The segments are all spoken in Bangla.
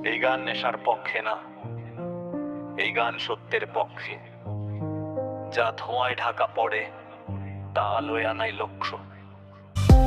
এই গান নেশার পক্ষে না, এই গান সত্যের পক্ষে। যা ধোঁয়ায় ঢাকা পড়ে তা আলোয় আনাই লক্ষ্য।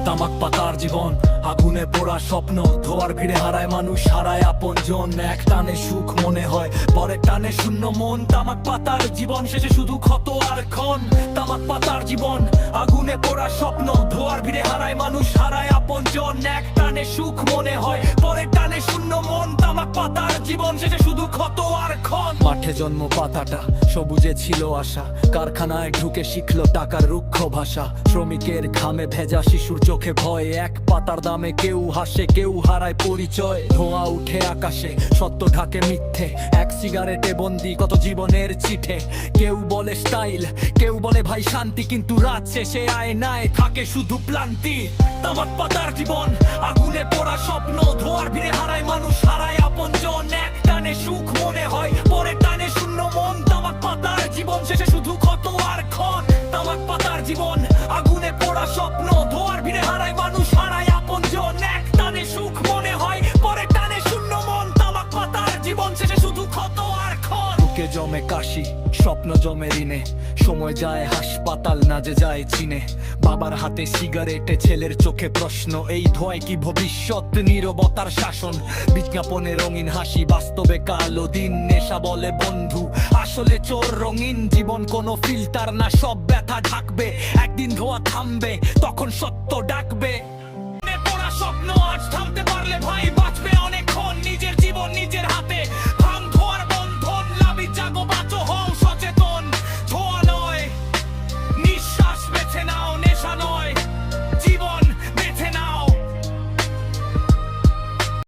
তামাক পাতার জীবন, আগুনে পোড়া স্বপ্ন, ধোয়ার ভিড়ে হারায় মানুষ, হারায় আপন জন। এক টানে সুখ মনে হয়, পরে টানে শূন্য মন। তামাক পাতার জীবন, শেষে শুধু ক্ষত আর ক্ষণ। তামাক পাতার জীবন, আগুনে পোড়া স্বপ্ন, ধোয়ার ভিড়ে হারায় মানুষ, হারায় আপন জন। এক টানে সুখ মনে হয়, পরে টানে শূন্য মন। তামাক পাতার জীবন, শেষে শুধু ক্ষত আর ক্ষণ। মাঠে জন্ম পাতাটা, সবুজে ছিল আশা, কারখানায় ঢুকে শিখলো টাকার রুক্ষ ভাষা। শ্রমিকের ঘামে ভেজা শিশুর চোখে ভয়, এক পাতার দামে কেউ হাসে, কেউ হারায় পরিচয়। ধোঁয়া উঠে আকাশে, সত্য ঢাকে মিথ্যে, এক সিগারেটে বন্দি কত জীবনের চিঠে। কেউ বলে স্টাইল, কেউ বলে ভাই শান্তি, কিন্তু রাত শেষে আয়নায় থাকে শুধু ক্লান্তি। তামাক পাতার জীবন, আগুনে পোড়া স্বপ্ন, ধোঁয়ার ভিড়ে হারায় মানুষ, হারায় আপন জন। এক টানে সুখ মনে হয়, পরে টানে শূন্য মন। তামাক পাতার জীবন, শেষে শুধু ক্ষত আর ক্ষণ। তামাক পাতার জীবন, আগুনে পোড়া স্বপ্ন, ধোঁয়ার ভিড়ে হারায় মানুষ, হারায় আপন জন। এক টানে সুখ মনে হয়, পরে টানে শূন্য মন। তামাক পাতার জীবন, শেষে শুধু ক্ষত আর ক্ষণ। বুকে জমে কাশি, স্বপ্ন জমে ঋণে, সময় যায় হাসপাতাল না যে যায় চিনে। বাবার হাতে সিগারেটে, ছেলের চোখে প্রশ্ন, এই ধোঁয়ায় কি ভবিষ্যৎ? নীরবতার শাসন, বিজ্ঞাপনে রঙিন হাসি, বাস্তবে কালো দিন। নেশা বলে বন্ধু, আসলে চোর রঙিন। জীবন কোনো ফিল্টার না, সব ব্যথা ঢাকবে, একদিন ধোঁয়া থামবে, তখন সত্য ডাকবে।